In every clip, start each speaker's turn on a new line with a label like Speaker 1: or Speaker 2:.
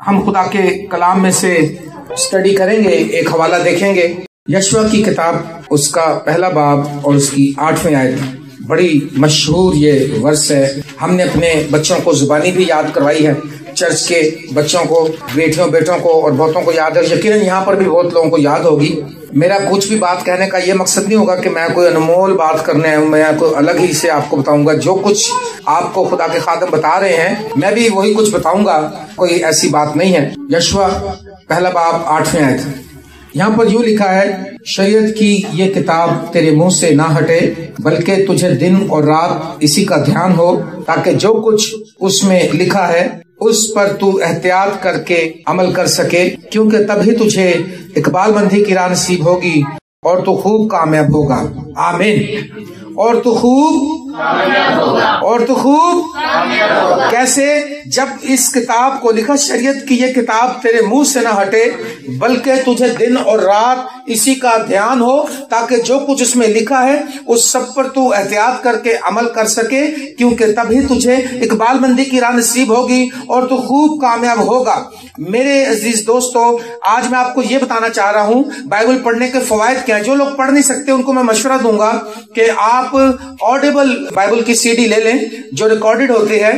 Speaker 1: ہم خدا کے کلام میں سے اسٹڈی کریں گے، ایک حوالہ دیکھیں گے یشوع کی کتاب، اس کا پہلا باب اور اس کی 8ویں آیت۔ بڑی مشہور یہ ورس ہے، ہم نے اپنے بچوں کو زبانی بھی یاد کروائی ہے، چرچ کے بچوں کو، بیٹیوں بیٹوں کو اور بہتوں کو یاد ہے، یقیناً یہاں پر بھی بہت لوگوں کو یاد ہوگی۔ میرا کچھ بھی بات کہنے کا یہ مقصد نہیں ہوگا کہ میں کوئی انمول بات کرنے ہوں، میں کوئی الگ ہی سے آپ کو بتاؤں گا۔ جو کچھ آپ کو خدا کے خادم بتا رہے ہیں میں بھی وہی کچھ بتاؤں گا، کوئی ایسی بات نہیں ہے۔ یشوع پہلا باب 8ویں آیت، یہاں پر یوں لکھا ہے، شریعت کی یہ کتاب تیرے منہ سے نہ ہٹے، بلکہ تجھے دن اور رات اسی کا دھیان ہو، تاکہ جو کچھ اس میں لکھا ہے اس پر تو احتیاط کر کے عمل کر سکے، کیونکہ تبھی تجھے اقبال مندی کی راہ نصیب ہوگی اور تو خوب کامیاب ہوگا۔ آمین۔ اور تو خوب اور تو خوب کیسے؟ جب اس کتاب کو لکھا، شریعت کی یہ کتاب تیرے منہ سے نہ ہٹے، بلکہ تجھے دن اور رات اسی کا دھیان ہو، تاکہ جو کچھ اس میں لکھا ہے اس سب پر تو احتیاط کر کے عمل کر سکے، کیونکہ تبھی تجھے اقبال مندی کی راہ نصیب ہوگی اور تو خوب کامیاب ہوگا۔ میرے عزیز دوستو، آج میں آپ کو یہ بتانا چاہ رہا ہوں بائبل پڑھنے کے فوائد کیا ہیں۔ جو لوگ پڑھ نہیں سکتے ان کو میں مشورہ دوں گا کہ آپ آڈیبل بائبل کی CD لے لیں جو ریکارڈڈ ہوتی ہے،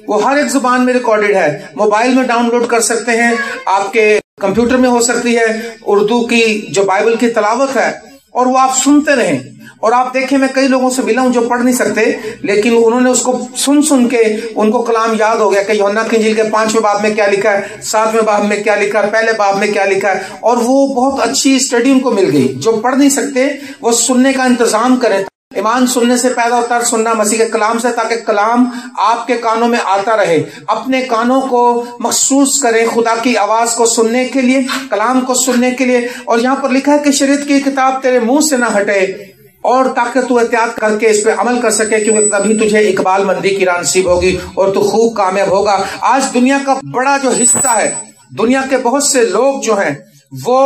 Speaker 1: وہ ہر ایک زبان میں ریکارڈڈ ہے، موبائل میں ڈاؤن لوڈ کر سکتے ہیں، آپ کے کمپیوٹر میں ہو سکتی ہے، اردو کی جو بائبل کی تلاوت ہے، اور وہ آپ سنتے رہیں۔ اور آپ دیکھیں، میں کئی لوگوں سے ملا ہوں جو پڑھ نہیں سکتے، لیکن انہوں نے اس کو سن کے ان کو کلام یاد ہو گیا کہ یوحنا کی انجیل کے 5ویں باب میں کیا لکھا ہے، 7ویں باب میں کیا لکھا ہے، پہلے باب میں کیا لکھا ہے، اور وہ بہت اچھی اسٹڈی ان کو مل گئی۔ جو پڑھ نہیں سکتے وہ سننے کا انتظام کریں۔ ایمان سننے سے پیدا ہوتا ہے، سننا مسیح کے کلام سے، تاکہ کلام آپ کے کانوں میں آتا رہے۔ اپنے کانوں کو مخصوص کریں خدا کی آواز کو سننے کے لیے، کلام کو سننے کے لیے۔ اور یہاں پر لکھا ہے کہ شریعت کی کتاب تیرے منہ سے نہ ہٹے، اور تاکہ تو احتیاط کر کے اس پہ عمل کر سکے، کیونکہ تبھی تجھے اقبال مندی کی راہ نصیب ہوگی اور تو خوب کامیاب ہوگا۔ آج دنیا کا بڑا جو حصہ ہے، دنیا کے بہت سے لوگ جو ہیں وہ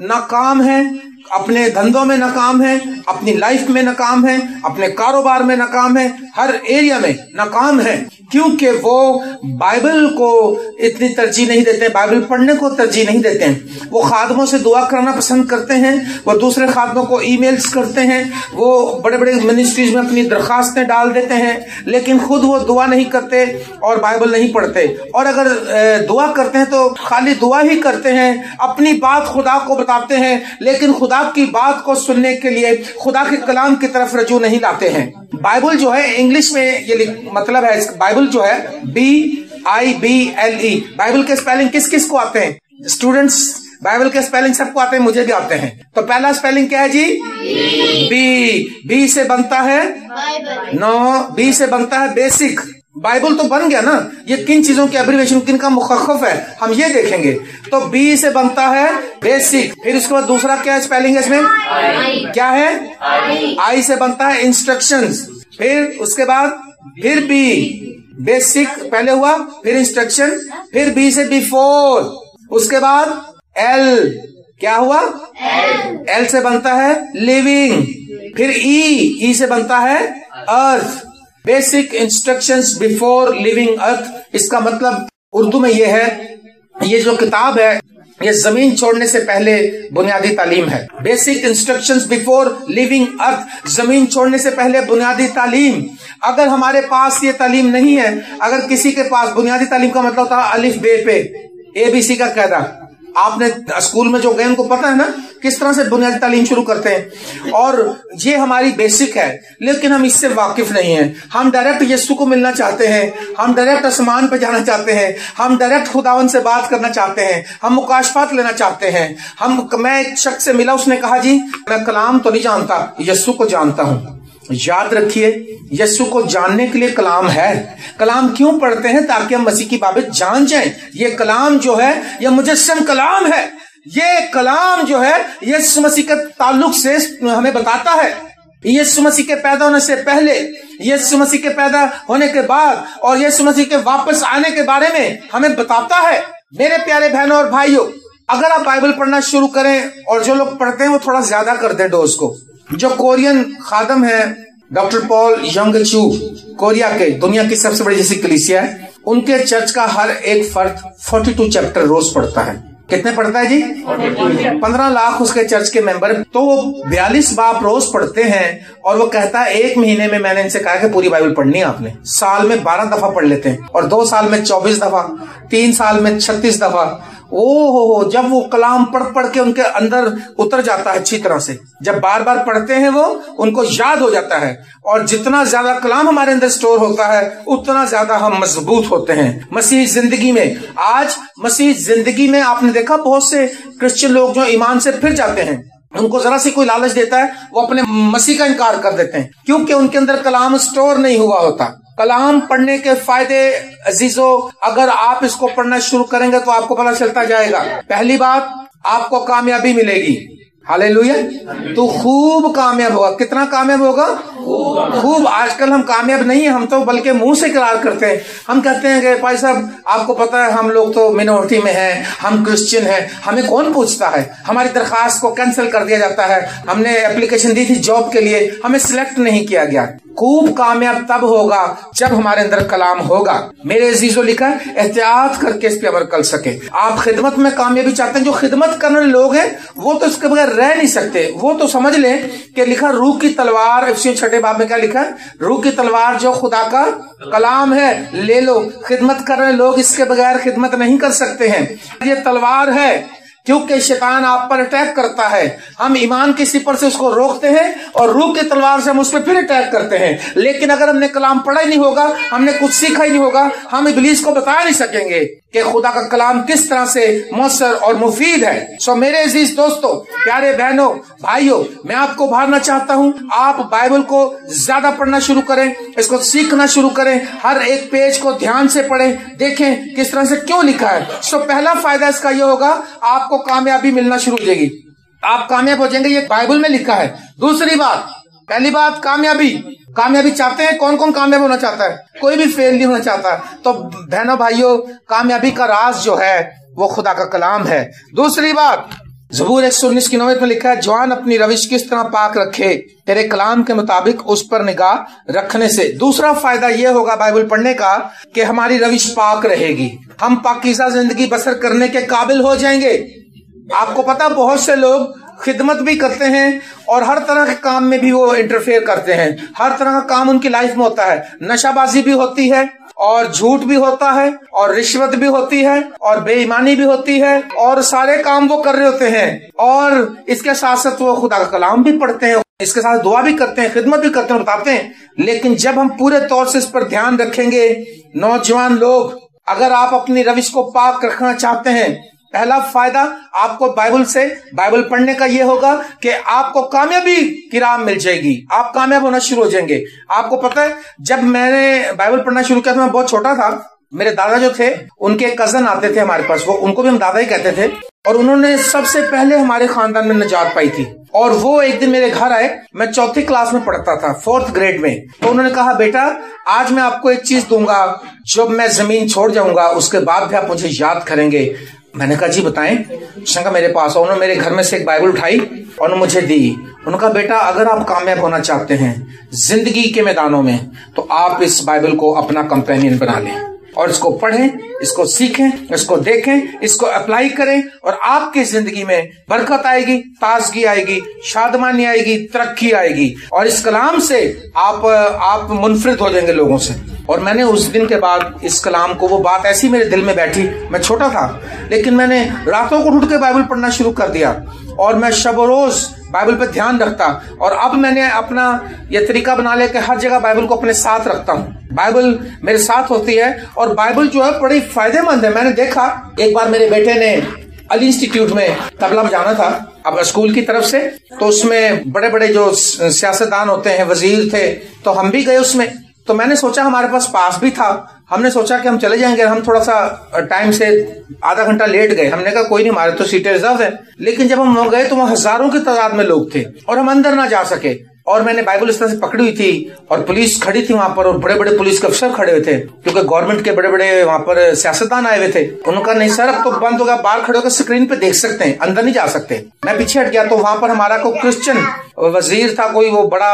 Speaker 1: ناکام ہیں، اپنے دھندوں میں ناکام ہیں، اپنی لائف میں ناکام ہیں، اپنے کاروبار میں ناکام ہیں، ہر ایریا میں ناکام ہیں، کیونکہ وہ بائبل کو اتنی ترجیح نہیں دیتے، بائبل پڑھنے کو ترجیح نہیں دیتے ہیں۔ وہ خادموں سے دعا کرنا پسند کرتے ہیں، وہ دوسرے خادموں کو ای میلز کرتے ہیں، وہ بڑے بڑے منسٹریز میں اپنی درخواستیں ڈال دیتے ہیں، لیکن خود وہ دعا نہیں کرتے اور بائبل نہیں پڑھتے۔ اور اگر دعا کرتے ہیں تو خالی دعا ہی کرتے ہیں، اپنی بات خدا کو بتاتے ہیں، لیکن خدا کی بات کو سننے کے لیے خدا کے کلام کی طرف رجوع نہیں لاتے ہیں۔ بائبل جو ہے انگلش میں یہ مطلب ہے، بائبل جو ہے BIBLE، بائبل کے سپیلنگ کس کس کو آتے ہیں؟ اسٹوڈنٹس، بائبل کے سپیلنگ سب کو آتے ہیں، مجھے بھی آتے ہیں۔ تو پہلا سپیلنگ کیا ہے جی؟ بی سے بنتا ہے بی سے بنتا ہے بیسک۔ بائبل تو بن گیا نا، یہ کن چیزوں کی ایبریویشن، کن کا مخفف ہے، ہم یہ دیکھیں گے۔ تو بی سے بنتا ہے بیسک، پھر اس کے بعد دوسرا کیا ہے سپیلنگ ہے اس میں؟ کیا ہے؟ آئی سے بنتا ہے انسٹرکشنز، پھر اس کے بعد پھر بی، بیسک پہلے ہوا، پھر انسٹرکشن، پھر بی سے بیفور، اس کے بعد ایل، کیا ہوا؟ ایل سے بنتا ہے لیونگ، پھر ای سے بنتا ہے ارتھ۔ بیسک انسٹرکشنز بیفور لیونگ ارتھ، اس کا مطلب اردو میں یہ ہے، یہ جو کتاب ہے یہ زمین چھوڑنے سے پہلے بنیادی تعلیم ہے۔ بیسک انسٹرکشنز بیفور لیونگ ارتھ، زمین چھوڑنے سے پہلے بنیادی تعلیم۔ اگر ہمارے پاس یہ تعلیم نہیں ہے، اگر کسی کے پاس بنیادی تعلیم کا مطلب ہوتا ہے الف بے پہ ABC کا قاعدہ، آپ نے اسکول میں جو گئے ان کو پتا ہے نا کس طرح سے بنیادی تعلیم شروع کرتے ہیں، اور یہ ہماری بیسک ہے، لیکن ہم اس سے واقف نہیں ہیں۔ ہم ڈائریکٹ یسوع کو ملنا چاہتے ہیں، ہم ڈائریکٹ آسمان پہ جانا چاہتے ہیں، ہم ڈائریکٹ خداوند سے بات کرنا چاہتے ہیں، ہم مکاشفات لینا چاہتے ہیں۔ میں ایک شخص سے ملا، اس نے کہا جی میں کلام تو نہیں جانتا، یسوع کو جانتا ہوں۔ یاد رکھیے، یسوع کو جاننے کے لیے کلام ہے۔ کلام کیوں پڑھتے ہیں؟ تاکہ ہم مسیح کی بابت جان جائیں۔ یہ کلام جو ہے یہ مجسم کلام ہے، یہ کلام جو ہے یسوع مسیح کے تعلق سے ہمیں بتاتا ہے، یسوع مسیح کے پیدا ہونے سے پہلے، یسوع مسیح کے پیدا ہونے کے بعد، اور یسوع مسیح کے واپس آنے کے بارے میں ہمیں بتاتا ہے۔ میرے پیارے بہنوں اور بھائیوں، اگر آپ بائبل پڑھنا شروع کریں، اور جو لوگ پڑھتے ہیں وہ تھوڑا زیادہ کر دیں ڈوز کو۔ جو کورین خادم ہیں डॉक्टर पॉल यंगचू कोरिया के दुनिया की सबसे बड़ी जैसी कलीसिया है, उनके चर्च का हर एक फर्द 42 चैप्टर रोज पढ़ता है। कितने पढ़ता है जी? 15 लाख उसके चर्च के मेंबर, तो वो 42 बाब रोज पढ़ते हैं। और वो कहता है एक महीने में मैंने इनसे कहा कि पूरी बाइबल पढ़नी है आपने। साल में 12 दफा पढ़ लेते हैं, और 2 साल में 24 दफा, 3 साल में 36 दफा। ओ जब वो कलाम पढ़ पढ़ के उनके अंदर उतर जाता है अच्छी तरह से, जब बार बार पढ़ते हैं वो उनको याद हो जाता है। और जितना ज्यादा कलाम हमारे अंदर स्टोर होता है उतना ज्यादा हम मजबूत होते हैं मसीह जिंदगी में। आज मसीह जिंदगी में आपने देखा बहुत से क्रिश्चियन लोग जो ईमान से फिर जाते हैं, उनको जरा सी कोई लालच देता है, वो अपने मसीह का इनकार कर देते हैं, क्योंकि उनके अंदर कलाम स्टोर नहीं हुआ होता। कलाम पढ़ने के फायदे अजीजों, अगर आप इसको पढ़ना शुरू करेंगे तो आपको पता चलता जाएगा। पहली बात, आपको कामयाबी मिलेगी। हालेलुया। तो खूब कामयाब होगा। कितना कामयाब होगा? खूब। आजकल हम कामयाब नहीं है, हम तो बल्कि मुंह से इकरार करते हैं। हम कहते हैं कि भाई साहब आपको पता है हम लोग तो मिनोरिटी में हैं, हम क्रिश्चियन हैं, हमें कौन पूछता है। हमारी दरखास्त को कैंसिल कर दिया जाता है। हमने एप्लीकेशन दी थी जॉब के लिए, हमें सिलेक्ट नहीं किया गया। खूब कामयाब तब होगा जब हमारे अंदर कलाम होगा। मेरे अजीजों लिखा है एहतियात करके इस पे अमल कर सके। आप खिदमत में कामयाबी चाहते हैं, जो खिदमत करने वाले लोग हैं वो तो इसके बगैर रह नहीं सकते। वो तो समझ लें कि लिखा रूह की तलवार, इफिसियों 6 बाब में क्या लिखा है? रूह की तलवार जो खुदा का कलाम है, ले लो। खिदमत कर रहे लोग इसके बगैर खिदमत नहीं कर सकते हैं। ये तलवार है क्योंकि शैतान आप पर अटैक करता है। हम ईमान की सिपर से उसको रोकते हैं और रूह की तलवार से हम उस पर फिर अटैक करते हैं। लेकिन अगर हमने कलाम पढ़ा ही नहीं होगा, हमने कुछ सीखा ही नहीं होगा, हम इब्लीस को बता नहीं सकेंगे कि खुदा का कलाम किस तरह से मौसर और मुफीद है। सो मेरे अजीज दोस्तों, प्यारे बहनों, भाइयों, मैं आपको उभारना चाहता हूं, आप बाइबल को ज्यादा पढ़ना शुरू करें, इसको सीखना शुरू करें, हर एक पेज को ध्यान से पढ़ें, देखें किस तरह से क्यों लिखा है। सो पहला फायदा इसका यह होगा, आपको कामयाबी मिलना शुरू हो जाएगी, आप कामयाब हो जाएंगे। ये बाइबल में लिखा है। दूसरी बात, पहली बात कामयाबी चाहते हैं। कौन कौन कामयाब होना चाहता है? कोई भी फेल नहीं होना चाहता। तो बहनों भाइयों, कामयाबी का राज जो है वो खुदा का कलाम है। दूसरी बात, ज़बूर 119 की 9 में लिखा है, जवान अपनी रविश किस तरह पाक रखे, तेरे कलाम के मुताबिक उस पर निगाह रखने से। दूसरा फायदा यह होगा बाइबल पढ़ने का कि हमारी रविश पाक रहेगी, हम पाकीज़ा जिंदगी बसर करने के काबिल हो जाएंगे। आपको पता, बहुत से लोग खिदमत भी करते हैं और हर तरह के काम में भी वो इंटरफेयर करते हैं। हर तरह का काम उनकी लाइफ में होता है। नशाबाजी भी होती है, और झूठ भी होता है, और रिश्वत भी होती है, और बेईमानी भी होती है, और सारे काम वो कर रहे होते हैं। और इसके साथ साथ वो खुदा का कलाम भी पढ़ते हैं, इसके साथ दुआ भी करते हैं, खिदमत भी करते हैं, बताते हैं। लेकिन जब हम पूरे तौर से इस पर ध्यान रखेंगे, नौजवान लोग, अगर आप अपनी रविश को पाक रखना चाहते हैं, पहला फायदा आपको बाइबल पढ़ने का ये होगा कि आपको कामयाबी की राह मिल जाएगी, आप कामयाब होना शुरू हो जाएंगे। आपको पता है, जब मैंने बाइबल पढ़ना शुरू किया तो मैं बहुत छोटा था। मेरे दादा जो थे, उनके कजन आते थे हमारे पास, वो उनको भी हम दादा ही कहते थे, और उन्होंने सबसे पहले हमारे खानदान में निजात पाई थी। और वो एक दिन मेरे घर आए, मैं 4th क्लास में पढ़ता था, 4th ग्रेड में। तो उन्होंने कहा, बेटा आज मैं आपको एक चीज दूंगा, जब मैं जमीन छोड़ जाऊंगा उसके बाद भी आप मुझे याद करेंगे। मैंने कहा जी बताएं। शंका मेरे पास, उन्होंने मेरे घर में से एक बाइबल उठाई और मुझे दी। उन्होंने कहा, बेटा अगर आप कामयाब होना चाहते हैं जिंदगी के मैदानों में, तो आप इस बाइबल को अपना कंपेनियन बना लें और इसको पढ़ें, इसको सीखें, इसको देखें, इसको अप्लाई करें, और आपकी जिंदगी में बरकत आएगी, ताजगी आएगी, शादमानी आएगी, तरक्की आएगी, और इस कलाम से आप मुनफरिद हो जाएंगे लोगों से। और मैंने उस दिन के बाद इस कलाम को, वो बात ऐसी मेरे दिल में बैठी, मैं छोटा था लेकिन मैंने रातों को उठ के बाइबल पढ़ना शुरू कर दिया, और मैं शब रोज बाइबल पे ध्यान रखता। और अब मैंने अपना ये तरीका बना लिया कि हर जगह बाइबल को अपने साथ रखता हूँ, बाइबल मेरे साथ होती है, और बाइबल जो है बड़ी फायदेमंद है। मैंने देखा, एक बार मेरे बेटे ने अली इंस्टीट्यूट में तबला बजाना था अब स्कूल की तरफ से, तो उसमें बड़े बड़े जो सियासतदान होते हैं, वजीर थे, तो हम भी गए उसमें। तो मैंने सोचा, हमारे पास भी था, हमने सोचा कि हम चले जाएंगे। हम थोड़ा सा टाइम से आधा घंटा लेट गए। हमने कहा कोई नहीं, हमारे तो सीटें रिजर्व है। लेकिन जब हम गए तो वहां हजारों की तादाद में लोग थे और हम अंदर ना जा सके। और मैंने बाइबल इस तरह से पकड़ी हुई थी और पुलिस खड़ी थी वहां पर और बड़े बड़े पुलिस के अफसर खड़े हुए थे, क्योंकि गवर्नमेंट के बड़े बड़े वहां पर सियासतदान आए हुए थे। उनका नहीं सर अब तो बंद होगा, बाहर खड़े होकर स्क्रीन पे देख सकते हैं, अंदर नहीं जा सकते। मैं पीछे हट गया तो वहां पर हमारा कोई क्रिश्चियन वजीर था, कोई वो बड़ा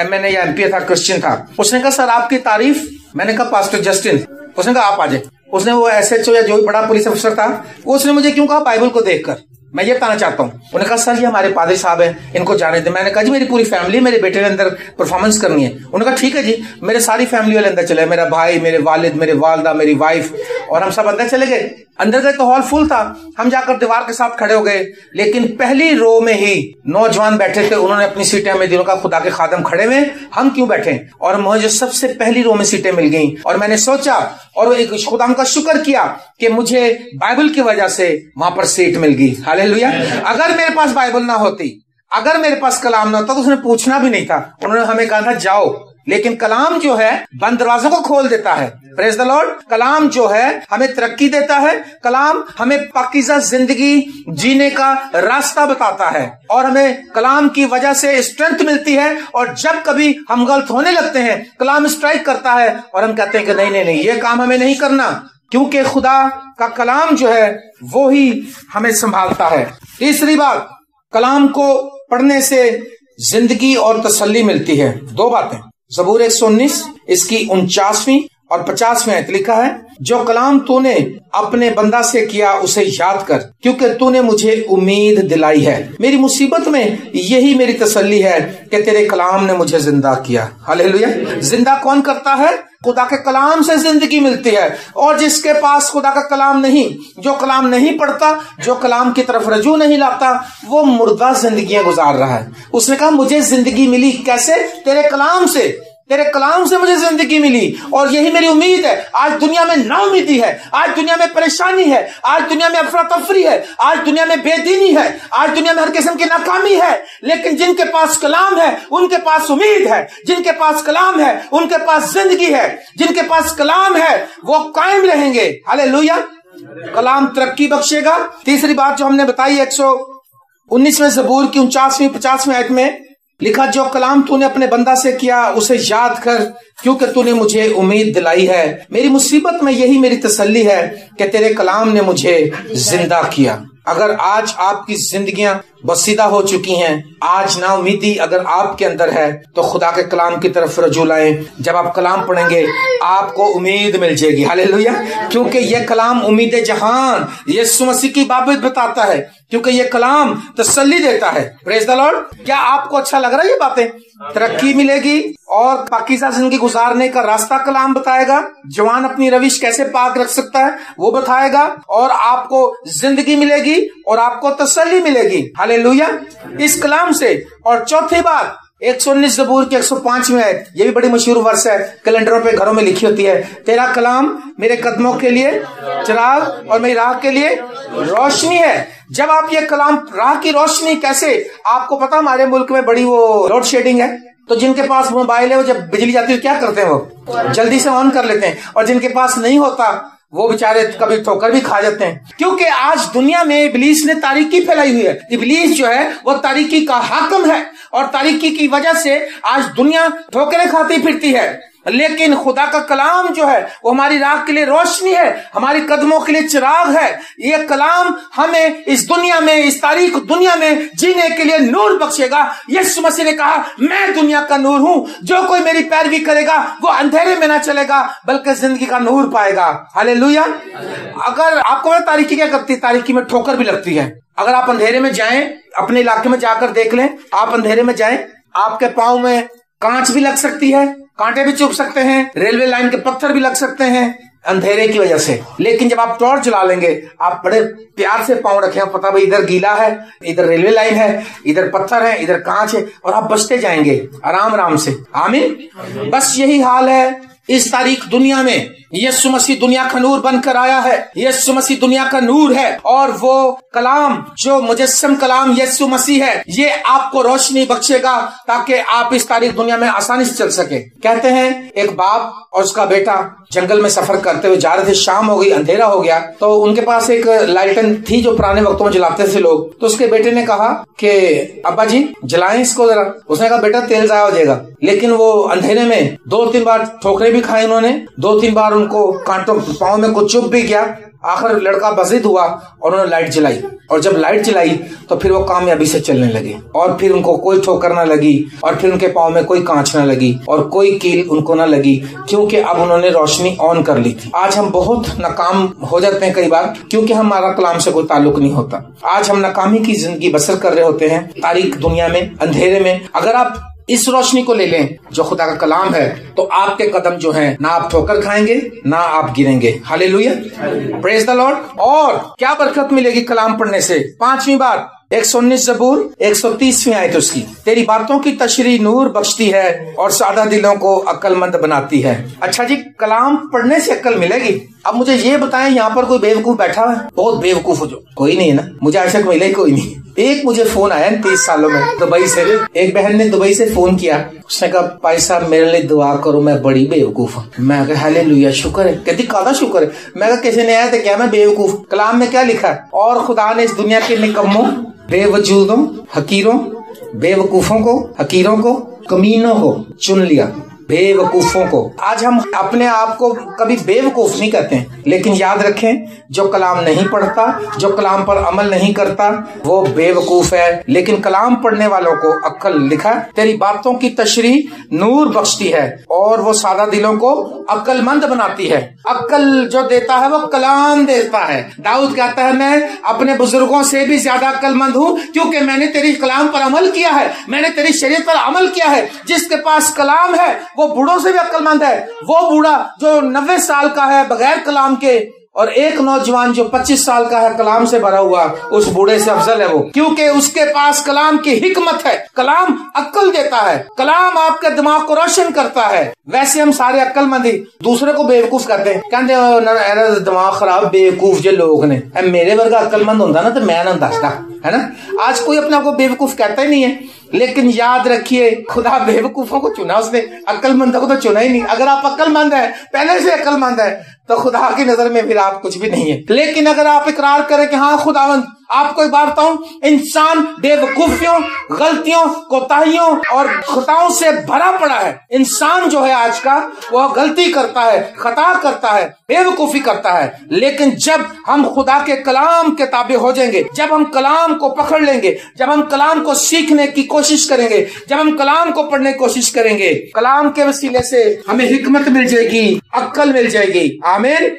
Speaker 1: MNA या MP था, क्रिश्चियन था। उसने कहा सर आपकी तारीफ। मैंने कहा पास्टर जस्टिन। उसने कहा आप आ जाए। उसने वो SHO या जो भी बड़ा पुलिस अफसर था, उसने मुझे क्यों कहा बाइबल को देखकर। मैं ये बताना चाहता हूँ। उन्होंने कहा सर ये हमारे पादरी साहब हैं, इनको जाने दे। मैंने कहा जी मेरी पूरी फैमिली मेरे बेटे ने अंदर परफॉर्मेंस करनी है। उन्होंने कहा ठीक है जी। मेरे सारी फैमिली वाले अंदर चले, मेरा भाई, मेरे वालिद, मेरे वालदा, मेरी वाइफ, और हम सब अंदर चले गए। अंदर गए तो हॉल फुल था। हम जाकर दीवार के साथ खड़े हो गए, लेकिन पहली रो में ही नौजवान बैठे थे। उन्होंने अपनी सीटें हमें दी। उनका खुदा के खादम खड़े में, हम क्यों बैठे। और मुझे सबसे पहली रो में सीटें मिल गई। और मैंने सोचा और एक खुदा का शुक्र किया कि मुझे बाइबल की वजह से वहां पर सीट मिल गई। हालेलुया। अगर मेरे पास बाइबल ना होती, अगर मेरे पास कलाम ना होता तो उसने पूछना भी नहीं था। उन्होंने हमें कहा था जाओ। लेकिन कलाम जो है बंद दरवाजों को खोल देता है। Praise the Lord. कलाम जो है हमें तरक्की देता है। कलाम हमें पाकीज़ा जिंदगी जीने का रास्ता बताता है और हमें कलाम की वजह से स्ट्रेंथ मिलती है। और जब कभी हम गलत होने लगते हैं, कलाम स्ट्राइक करता है और हम कहते हैं कि नहीं नहीं नहीं ये काम हमें नहीं करना, क्योंकि खुदा का कलाम जो है वो ही हमें संभालता है। तीसरी बात, कलाम को पढ़ने से जिंदगी और तसल्ली मिलती है। दो बातें। ज़बूर 119 इसकी 49वीं और 50वीं आयत लिखा है, जो कलाम तूने अपने बंदा से किया उसे याद कर, क्योंकि तूने मुझे उम्मीद दिलाई है। मेरी मुसीबत में यही मेरी तसल्ली है कि तेरे कलाम ने मुझे जिंदा किया। हालेलुया। जिंदा कौन करता है? खुदा के कलाम से जिंदगी मिलती है। और जिसके पास खुदा का कलाम नहीं, जो कलाम नहीं पढ़ता, जो कलाम की तरफ रजू नहीं लाता, वो मुर्दा जिंदगियां गुजार रहा है। उसने कहा मुझे जिंदगी मिली कैसे? तेरे कलाम से। तेरे कलाम से मुझे जिंदगी मिली और यही मेरी उम्मीद है। आज दुनिया में नाउमीदी है, आज दुनिया में परेशानी है, आज दुनिया में अफरा तफरी है, आज दुनिया में बेदीनी है, आज दुनिया में हर किस्म की नाकामी है। लेकिन जिनके पास कलाम है उनके पास उम्मीद है। जिनके पास कलाम है उनके पास जिंदगी है। जिनके पास कलाम है वो कायम रहेंगे। हालेलुया। कलाम तरक्की बख्शेगा। तीसरी बात जो हमने बताई 119वें ज़बूर की 49वीं 50वीं आयत में लिखा, जो कलाम तूने अपने बंदा से किया उसे याद कर, क्योंकि तूने मुझे उम्मीद दिलाई है। मेरी मुसीबत में यही मेरी तसल्ली है कि तेरे कलाम ने मुझे जिंदा किया। अगर आज आपकी जिंदगियां बसीदा हो चुकी हैं, आज ना उम्मीदी अगर आपके अंदर है, तो खुदा के कलाम की तरफ रजू लाएं। जब आप कलाम पढ़ेंगे आपको उम्मीद मिल जाएगी। हालेलुया। क्योंकि यह कलाम उम्मीद जहान यीशु मसीह की बाबत बताता है, क्योंकि यह कलाम तसल्ली देता है। Praise the Lord. क्या आपको अच्छा लग रहा है ये बातें? तरक्की मिलेगी और पाकीज़ा जिंदगी गुजारने का रास्ता कलाम बताएगा। जवान अपनी रविश कैसे पाक रख सकता है वो बताएगा, और आपको जिंदगी मिलेगी और आपको तसल्ली मिलेगी। हालेलुया। इस कलाम से। और चौथी बात, 119 ज़बूर की 105वीं आयत, ये भी बड़ी मशहूर वर्स है, कैलेंडरों पे घरों में लिखी होती है, तेरा कलाम मेरे कदमों के लिए चिराग और मेरी राह के लिए रोशनी है। जब आप ये कलाम, राह की रोशनी कैसे? आपको पता हमारे मुल्क में बड़ी वो लोड शेडिंग है, तो जिनके पास मोबाइल है वो जब बिजली जाती है क्या करते हैं, वो जल्दी से ऑन कर लेते हैं, और जिनके पास नहीं होता वो बेचारे कभी ठोकर भी खा जाते हैं। क्योंकि आज दुनिया में इब्लीस ने तारीकी फैलाई हुई है। इब्लीस जो है वो तारीकी का हाकिम है और तारीकी की वजह से आज दुनिया ठोकरें खाती फिरती है। लेकिन खुदा का कलाम जो है वो हमारी राह के लिए रोशनी है, हमारी कदमों के लिए चिराग है। ये कलाम हमें इस दुनिया में, इस तारीख दुनिया में जीने के लिए नूर बख्शेगा। यीशु मसीह ने कहा मैं दुनिया का नूर हूं, जो कोई मेरी पैरवी करेगा वो अंधेरे में ना चलेगा बल्कि जिंदगी का नूर पाएगा। हालेलुया। अगर आपको तारीकी क्या करती है? तारीकी में ठोकर भी लगती है। अगर आप अंधेरे में जाएं, अपने इलाके में जाकर देख लें, आप अंधेरे में जाएं, आपके पांव में कांच भी लग सकती है, कांटे भी चुभ सकते हैं, रेलवे लाइन के पत्थर भी लग सकते हैं अंधेरे की वजह से। लेकिन जब आप टॉर्च जला लेंगे, आप बड़े प्यार से पांव रखें, पता भाई इधर गीला है, इधर रेलवे लाइन है, इधर पत्थर है, इधर कांच है, और आप बचते जाएंगे आराम आराम से। आमीन। बस यही हाल है इस तारीख दुनिया में। यीशु मसीह दुनिया का नूर बनकर आया है। यीशु मसीह दुनिया का नूर है और वो कलाम जो मुजस्सम कलाम यीशु मसीह है, ये आपको रोशनी बख्शेगा ताकि आप इस तारीख दुनिया में आसानी से चल सके। कहते हैं एक बाप और उसका बेटा जंगल में सफर करते हुए जा रहे थे, शाम हो गई, अंधेरा हो गया, तो उनके पास एक लालटेन थी जो पुराने वक्तों में जलाते थे लोग। तो उसके बेटे ने कहा कि अब्बा जी जलाएं इसको जरा। उसने कहा बेटा तेल जाया हो जाएगा। लेकिन वो अंधेरे में 2-3 बार ठोकरे भी खाए उन्होंने, 2-3 बार उनको कांटों पाँव में कुछ चुभ भी गया। आखिर लड़का बजिद हुआ और उन्होंने लाइट जलाई, और जब लाइट जलाई तो फिर वो कामयाबी से चलने लगे, और फिर उनको कोई ठोकर न लगी, और फिर उनके पाँव में कोई कांच न लगी और कोई कील उनको न लगी, क्योंकि अब उन्होंने रोशनी ऑन कर ली थी। आज हम बहुत नाकाम हो जाते हैं कई बार, क्योंकि हमारा कलाम से कोई ताल्लुक नहीं होता। आज हम नाकामी की जिंदगी बसर कर रहे होते हैं तारीख दुनिया में, अंधेरे में। अगर आप इस रोशनी को ले लें जो खुदा का कलाम है, तो आपके कदम जो हैं ना आप ठोकर खाएंगे ना आप गिरेंगे। Hallelujah, praise the Lord. और क्या बरकत मिलेगी कलाम पढ़ने से? 5वीं बार 119 ज़बूर 130वीं आयत उसकी, तेरी बातों की तशरीह नूर बख्शती है और सादा दिलों को अक्लमंद बनाती है। अच्छा जी, कलाम पढ़ने से अक्ल मिलेगी। अब मुझे ये बताएं, यहाँ पर कोई बेवकूफ बैठा है? बहुत बेवकूफ हो जो, कोई नहीं है ना? मुझे आज तक मिले कोई नहीं। एक मुझे फोन आया 30 सालों में दुबई से, एक बहन ने दुबई से फोन किया, उसने कहा भाई साहब मेरे लिए दुआ करो, मैं बड़ी बेवकूफ हूँ। मैं कहा हालेलुया, शुक्र है। कहती कादा शुक्र है? मैं कहा किसी ने आया था क्या मैं बेवकूफ? कलाम में क्या लिखा है? और खुदा ने इस दुनिया के निकम्मों, बेवजूदों, हकीरों, बेवकूफों को, हकीरों को, कमीनों को चुन लिया, बेवकूफों को। आज हम अपने आप को कभी बेवकूफ नहीं कहते हैं, लेकिन याद रखें जो कलाम नहीं पढ़ता, जो कलाम पर अमल नहीं करता, वो बेवकूफ है। लेकिन कलाम पढ़ने वालों को अक्ल लिखा, तेरी बातों की तशरीह नूर बख्शती है और वो सादा दिलों को अक्लमंद बनाती है। अक्ल जो देता है वो कलाम देता है। दाऊद कहता है मैं अपने बुजुर्गों से भी ज्यादा अक्लमंद हूँ, क्योंकि मैंने तेरी कलाम पर अमल किया है, मैंने तेरी शरीयत पर अमल किया है। जिसके पास कलाम है वो बूढ़ों से भी अक्लमंद है। वो बूढ़ा जो 90 साल का है बगैर कलाम के, और एक नौजवान जो 25 साल का है कलाम से भरा हुआ, उस बूढ़े से अफजल है वो, क्योंकि उसके पास कलाम की हिकमत है। कलाम अक्ल देता है, कलाम आपके दिमाग को रोशन करता है। वैसे हम सारे अक्लमंद ही दूसरे को बेवकूफ करते हैं, कहते दिमाग खराब बेवकूफ जो लोग ने। मेरे वर्गा अक्लमंद होता ना तो मैं ना दसदा, है ना? आज कोई अपने को बेवकूफ कहता ही नहीं है। लेकिन याद रखिए खुदा बेवकूफों को चुना, उसने अक्लमंदों को तो चुना ही नहीं। अगर आप अक्लमंद है, पहले से अक्लमंद है, तो खुदा की नजर में फिर आप कुछ भी नहीं है। लेकिन अगर आप इकरार करें कि हाँ खुदावंद, आपको एक बात बताऊं, इंसान बेवकूफियों, गलतियों, कोताहियों और खताओं से भरा पड़ा है। इंसान जो है आज का, वह गलती करता है, खता करता है, बेवकूफी करता है। लेकिन जब हम खुदा के कलाम के ताबे हो जाएंगे, जब हम कलाम को पकड़ लेंगे, जब हम कलाम को सीखने की कोशिश करेंगे, जब हम कलाम को पढ़ने की कोशिश करेंगे, कलाम के वसीले से हमें हिकमत मिल जाएगी, अक्ल मिल जाएगी। आमीन।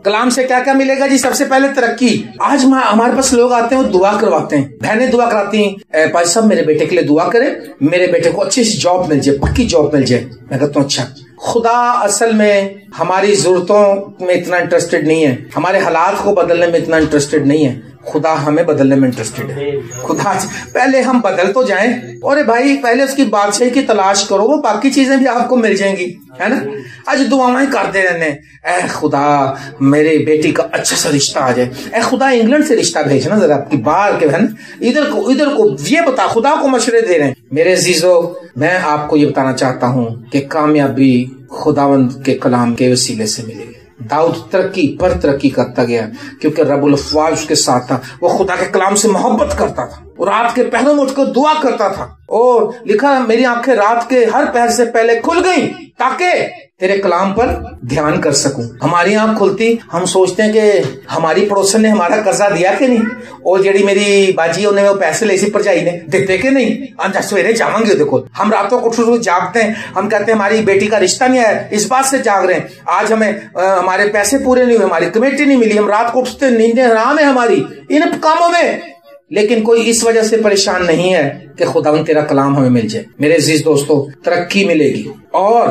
Speaker 1: कलाम से क्या क्या मिलेगा जी? सबसे पहले तरक्की। आज हमारे पास लोग आते हैं, वो दुआ करवाते हैं, बहनें दुआ कराती हैं, भाई साहब मेरे बेटे के लिए दुआ करें, मेरे बेटे को अच्छी सी जॉब मिल जाए, पक्की जॉब मिल जाए। मैं कहता हूँ अच्छा। खुदा असल में हमारी जरूरतों में इतना इंटरेस्टेड नहीं है, हमारे हालात को बदलने में इतना इंटरेस्टेड नहीं है। खुदा हमें बदलने में इंटरेस्टेड है। खुदा पहले हम बदल तो जाएं, और भाई पहले उसकी बादशाही की तलाश करो, वो बाकी चीजें भी आपको मिल जाएंगी, है ना? आज दुआएं करते रहने, ऐ खुदा मेरे बेटी का अच्छा सा रिश्ता आ जाए, ऐ खुदा इंग्लैंड से रिश्ता भेजना जरा आपकी बाहर के, है ना? इधर को ये बता, खुदा को मशवरे दे रहे हैं। मेरे अजीजों, मैं आपको ये बताना चाहता हूँ कि कामयाबी खुदावंद के कलाम के वसीले से मिलेगी। दाऊद तरक्की पर तरक्की करता गया क्योंकि रब्बुल अफ़वाज उसके साथ था। वो खुदा के कलाम से मोहब्बत करता था और रात के पहरों में उठकर दुआ करता था। और लिखा मेरी आंखें रात के हर पहर से पहले खुल गईं ताकि तेरे कलाम पर ध्यान कर सकूं। हमारी आंख खुलती, हम सोचते हैं कि हमारी पड़ोसन ने हमारा कर्जा दिया कि नहीं, और जेडी मेरी बाजी उन्हें वो पैसे ले सी भरजाई ने देते कि नहीं, अंदर सवेरे जावांगे देखो। हम रातों को उठ जागते हैं, हम कहते हैं हमारी बेटी का रिश्ता नहीं आया, इस बात से जाग रहे हैं। आज हमें हमारे पैसे पूरे नहीं हुए, हमारी कमेटी नहीं मिली, हम रात को उठते, नींदें हराम है हमारी इन कामों में। लेकिन कोई इस वजह से परेशान नहीं है कि खुदावंद तेरा कलाम हमें मिल जाए। मेरे अजीज दोस्तों, तरक्की मिलेगी और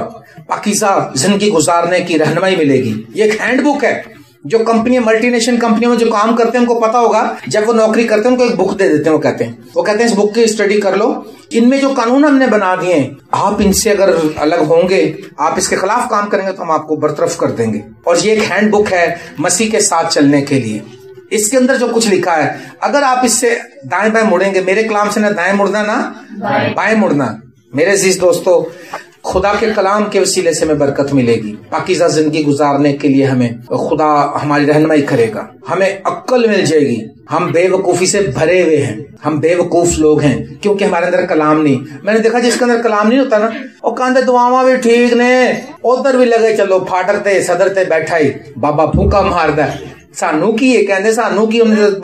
Speaker 1: पाकीज़ा जिंदगी गुजारने की रहनुमाई मिलेगी। ये एक हैंडबुक है, جو कंपनी मल्टी नेशनल कंपनियों में जो काम करते हैं उनको पता होगा, जब वो नौकरी करते हैं उनको एक बुक दे देते हैं, वो कहते हैं इस बुक की स्टडी कर लो, इनमें जो कानून हमने बना दिए हैं आप इनसे अगर अलग होंगे, आप इसके खिलाफ काम करेंगे तो हम आपको बरतरफ कर देंगे। और ये एक हैंड बुक है मसीह के साथ चलने के लिए। इसके अंदर जो कुछ लिखा है, अगर आप इससे दाएं बाएं मुड़ेंगे, मेरे कलाम से ना दाएं मुड़ना ना बाएं मुड़ना, मेरे अजीज दोस्तों, खुदा के कलाम के वसीले से हमें बरकत मिलेगी। पाकीज़ा जिंदगी गुजारने के लिए हमें खुदा हमारी रहनुमाई करेगा, हमें अक्ल मिल जाएगी। हम बेवकूफी से भरे हुए हैं, हम बेवकूफ लोग हैं क्योंकि हमारे अंदर कलाम नहीं। मैंने देखा जिसके अंदर कलाम नहीं होता ना, वो कहते दुआवा भी ठीक ने, उधर भी लगे चलो फाटक ते सदर ते बैठा ही बाबा फूका मारदा, सानू की ये कहते सानू की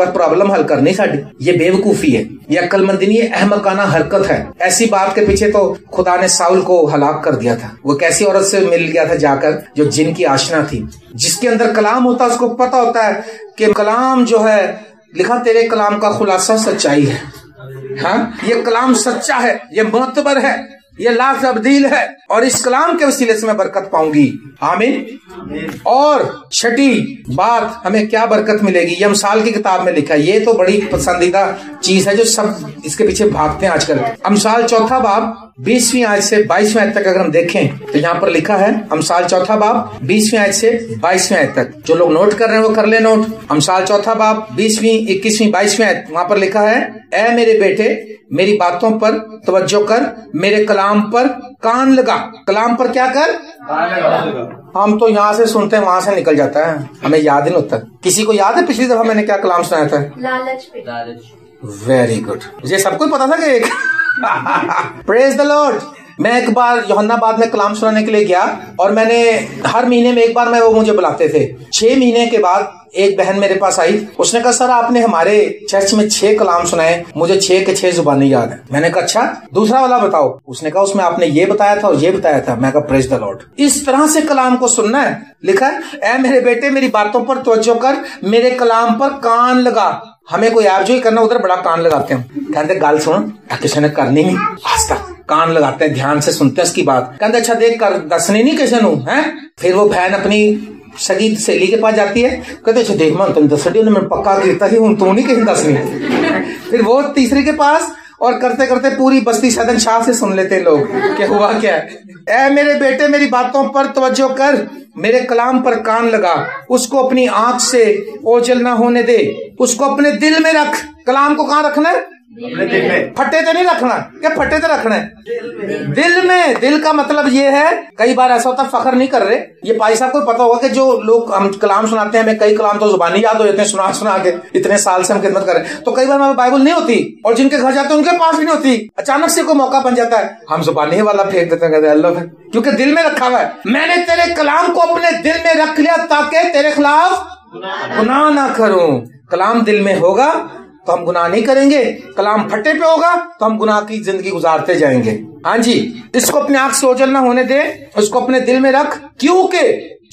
Speaker 1: प्रॉब्लम हल करनी साडी। ये बेवकूफी है, ये अक्लमंदी नहीं है, अहमकाना हरकत है। ऐसी बात के पीछे तो खुदा ने साउल को हलाक कर दिया था। वो कैसी औरत से मिल गया था जाकर जो जिन की आशना थी। जिसके अंदर कलाम होता है उसको पता होता है कि कलाम जो है लिखा, तेरे कलाम का खुलासा सच्चाई है। हाँ, ये कलाम सच्चा है, ये मोतबर है, ये ला तब्दील है, और इस कलाम के वसीले से मैं बरकत पाऊंगी। आमीन। और छठी बात, हमें क्या बरकत मिलेगी, ये अमसाल की किताब में लिखा है। ये तो बड़ी पसंदीदा चीज है जो सब इसके पीछे भागते हैं आजकल। अमसाल चौथा बाब 20वीं आयत से 22वीं आयत तक अगर हम देखें तो यहाँ पर लिखा है, अमसाल चौथा बाब 20वीं आयत से 22वीं आयत तक। जो लोग नोट कर रहे हैं वो कर ले नोट। अमसाल चौथा बाब 20वीं 21वीं 22वीं आयत, वहां पर लिखा है, ऐ मेरे बेटे मेरी बातों पर तवज्जो कर, मेरे कलाम पर कान लगा। कलाम पर क्या कर? हम तो यहाँ से सुनते हैं वहां से निकल जाता है, हमें याद नहीं होता। किसी को याद है पिछली दफा मैंने क्या कलाम सुनाया था? लालच। वेरी गुड, मुझे सबको पता था कि प्रेज द लॉर्ड। मैं एक बार यूहन्नाबाद में कलाम सुनाने के लिए गया और मैंने हर महीने में एक बार मैं वो मुझे बुलाते थे। 6 महीने के बाद एक बहन मेरे पास आई, उसने कहा सर आपने हमारे चर्च में 6 कलाम सुनाए, मुझे 6 के 6 जुबानी याद है। मैंने कहा अच्छा दूसरा वाला बताओ। उसने कहा उसमें आपने ये बताया था और ये बताया था। मैं कहा प्रेज द लॉर्ड। इस तरह से कलाम को सुनना है। लिखा है, ऐ मेरे बेटे मेरी बातों पर तवज्जो कर, मेरे कलाम पर कान लगा। हमें कोई आप जो ही करना उधर बड़ा कान लगाते हैं, कहते गाल सुन किसी ने करनी नहीं, आस्था कान लगाते हैं, ध्यान से सुनते हैं उसकी बात। कहते अच्छा देख कर दसनी नहीं किसी नू है। फिर वो बहन अपनी सगी सहेली के पास जाती है, कहते अच्छा देख मैं तुम दस मैं पक्का कीता ही हूं, तू नहीं किसी दसनी। फिर वो तीसरी के पास, और करते करते पूरी बस्ती सदन शाह से सुन लेते लोग कि हुआ क्या है। ऐ मेरे बेटे मेरी बातों पर तवज्जो कर, मेरे कलाम पर कान लगा, उसको अपनी आंख से ओझल ना होने दे, उसको अपने दिल में रख। कलाम को कहाँ रखना है? अपने दिल में। फट्टे तो नहीं रखना, क्या फट्टे तो रखना है दिल में। दिल का मतलब ये है, कई बार ऐसा होता फखर नहीं कर रहे, ये भाई साहब को पता होगा कि जो लोग हम कलाम सुनाते हैं, हमें कई कलाम तो जुबानी याद हो जाते हैं सुना सुना के, इतने साल से हम खिदमत कर रहे हैं, तो कई बार हमें बाइबल नहीं होती, और जिनके घर जाते हैं उनके पास भी नहीं होती। अचानक से कोई मौका बन जाता है, हम जुबानी वाला फेंक देते हैं, अल्लाह, क्योंकि दिल में रखा हुआ है। मैंने तेरे कलाम को अपने दिल में रख लिया ताकि तेरे खिलाफ गुनाह ना करूं। कलाम दिल में होगा तो हम गुनाह नहीं करेंगे, कलाम फट्टे पे होगा तो हम गुनाह की जिंदगी गुजारते जाएंगे। हाँ जी, इसको अपने आंख से ओझल ना होने दे, उसको अपने दिल में रख, क्योंकि